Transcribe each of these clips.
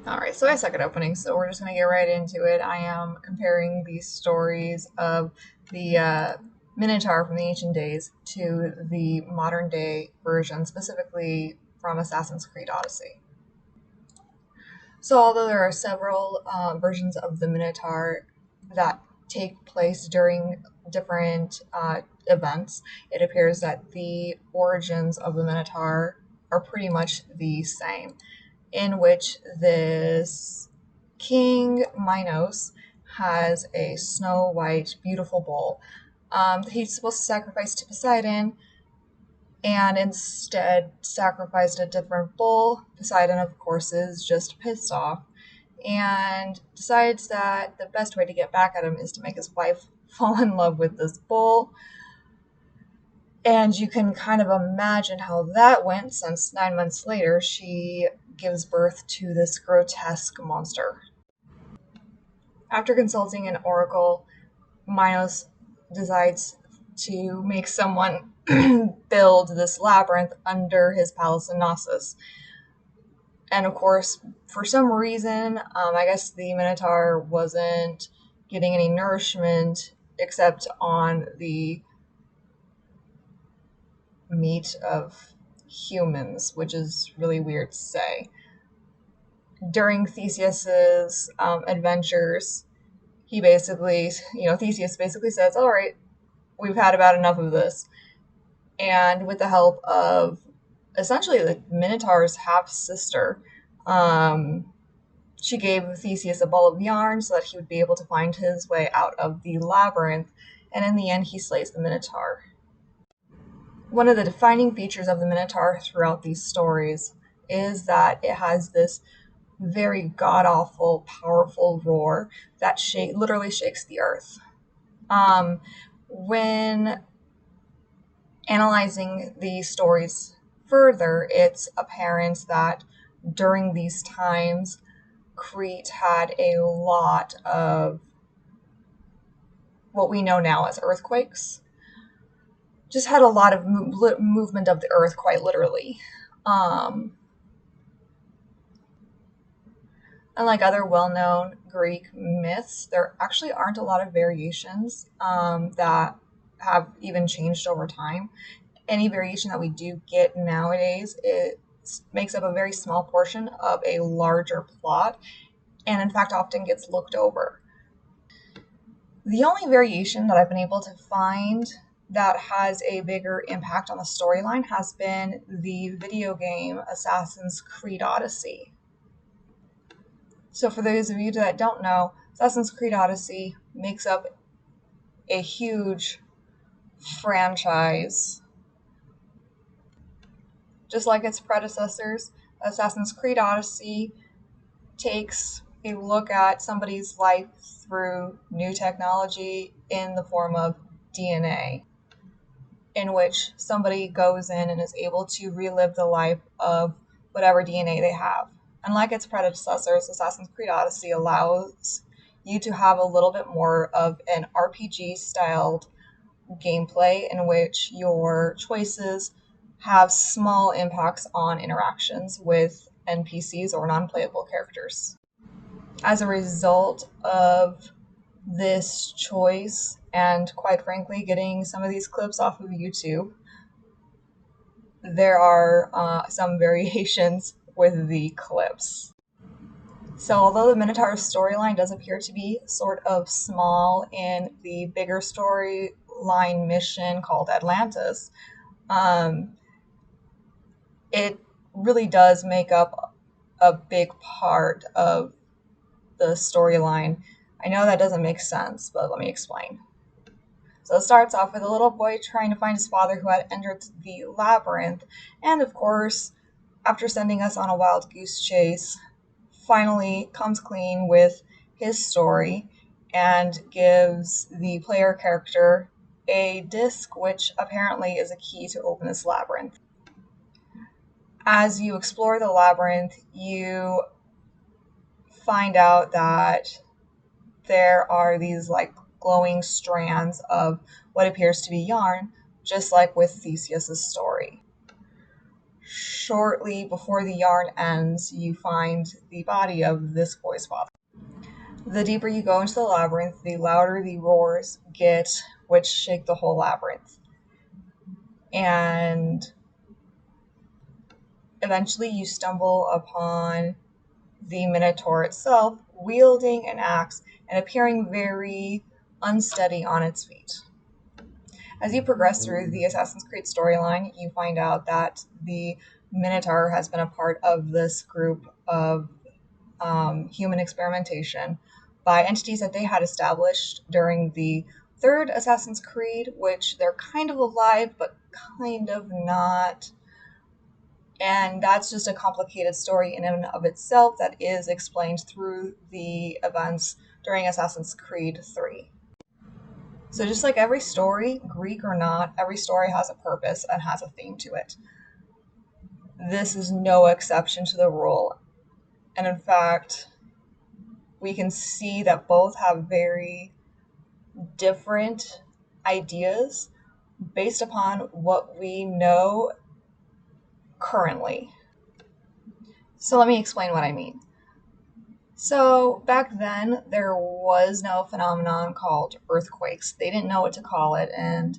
Alright, so I suck at opening, so we're just going to get right into it. I am comparing the stories of the Minotaur from the ancient days to the modern day version, specifically from Assassin's Creed Odyssey. So, although there are several versions of the Minotaur that take place during different events, it appears that the origins of the Minotaur are pretty much the same, in which this King Minos has a snow white, beautiful bull. He's supposed to sacrifice to Poseidon, and instead sacrificed a different bull. Poseidon, of course, is just pissed off and decides that the best way to get back at him is to make his wife fall in love with this bull. And you can kind of imagine how that went, since 9 months later she gives birth to this grotesque monster. After consulting an oracle, Minos decides to make someone build this labyrinth under his palace in Knossos. And of course, for some reason, I guess the Minotaur wasn't getting any nourishment except on the meat of humans, which is really weird to say. During Theseus's adventures, Theseus basically says, all right, we've had about enough of this. And with the help of essentially the Minotaur's half-sister, she gave Theseus a ball of yarn so that he would be able to find his way out of the labyrinth, and in the end he slays the Minotaur. One of the defining features of the Minotaur throughout these stories is that it has this very god-awful, powerful roar that literally shakes the earth. When analyzing the stories further, it's apparent that during these times, Crete had a lot of what we know now as earthquakes. Just had a lot of movement of the earth, quite literally. Unlike other well-known Greek myths, there actually aren't a lot of variations that have even changed over time. Any variation that we do get nowadays, it makes up a very small portion of a larger plot, and in fact often gets looked over. The only variation that I've been able to find that has a bigger impact on the storyline has been the video game Assassin's Creed Odyssey. So for those of you that don't know, Assassin's Creed Odyssey makes up a huge franchise. Just like its predecessors, Assassin's Creed Odyssey takes a look at somebody's life through new technology in the form of DNA, in which somebody goes in and is able to relive the life of whatever DNA they have. Unlike its predecessors, Assassin's Creed Odyssey allows you to have a little bit more of an RPG-styled gameplay in which your choices have small impacts on interactions with NPCs or non-playable characters. As a result of this choice, and quite frankly, getting some of these clips off of YouTube, there are some variations with the clips. So although the Minotaur's storyline does appear to be sort of small in the bigger storyline mission called Atlantis, it really does make up a big part of the storyline. I know that doesn't make sense, but let me explain. So it starts off with a little boy trying to find his father who had entered the labyrinth, and of course, after sending us on a wild goose chase, finally comes clean with his story and gives the player character a disc, which apparently is a key to open this labyrinth. As you explore the labyrinth, you find out that there are these glowing strands of what appears to be yarn, just like with Theseus's story. shortly before the yarn ends, you find the body of this boy's father. The deeper you go into the labyrinth, the louder the roars get, which shake the whole labyrinth. And eventually you stumble upon the minotaur itself, wielding an axe and appearing very unsteady on its feet. As you progress through the Assassin's Creed storyline, you find out that the Minotaur has been a part of this group of human experimentation by entities that they had established during the third Assassin's Creed, which they're kind of alive, but kind of not. And that's just a complicated story in and of itself that is explained through the events during Assassin's Creed 3. So just like every story, Greek or not, every story has a purpose and has a theme to it. This is no exception to the rule. And in fact, we can see that both have very different ideas based upon what we know currently. So let me explain what I mean. So back then, there was no phenomenon called earthquakes. They didn't know what to call it, and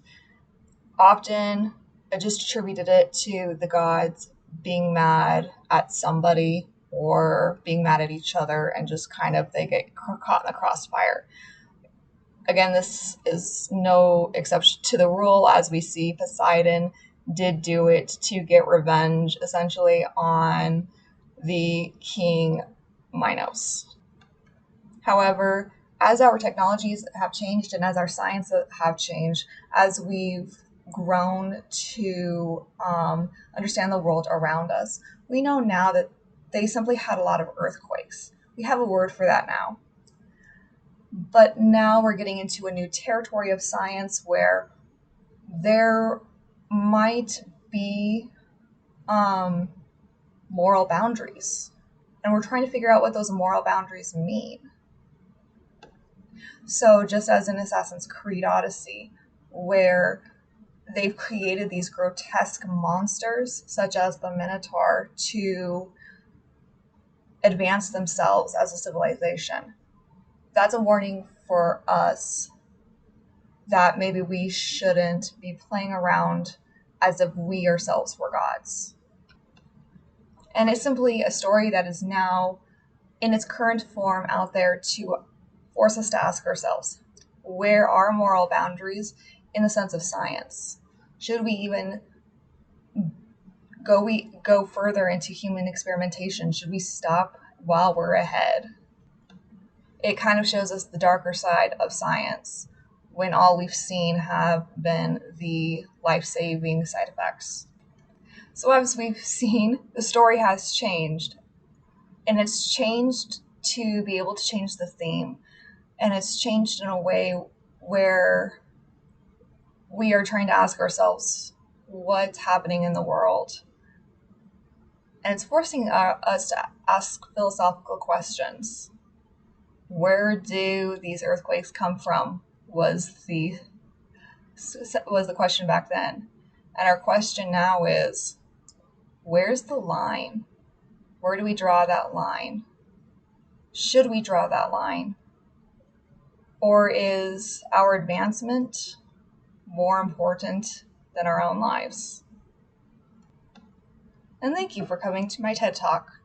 often I just attributed it to the gods being mad at somebody or being mad at each other, and just kind of they get caught in the crossfire. Again, this is no exception to the rule, as we see Poseidon did do it to get revenge essentially on the king Minos. However, as our technologies have changed and as our science have changed, as we've grown to understand the world around us, we know now that they simply had a lot of earthquakes. We have a word for that now. But now we're getting into a new territory of science where there might be moral boundaries. And we're trying to figure out what those moral boundaries mean. So just as in Assassin's Creed Odyssey, where they've created these grotesque monsters, such as the Minotaur, to advance themselves as a civilization. That's a warning for us that maybe we shouldn't be playing around as if we ourselves were gods. And it's simply a story that is now in its current form out there to force us to ask ourselves, where are moral boundaries in the sense of science? Should we even go further into human experimentation? Should we stop while we're ahead? It kind of shows us the darker side of science when all we've seen have been the life-saving side effects. So as we've seen, the story has changed, and it's changed to be able to change the theme, and it's changed in a way where we are trying to ask ourselves what's happening in the world. And it's forcing us to ask philosophical questions. Where do these earthquakes come from? Was the question back then. And our question now is, where's the line? Where do we draw that line? Should we draw that line? Or is our advancement more important than our own lives? And thank you for coming to my TED Talk.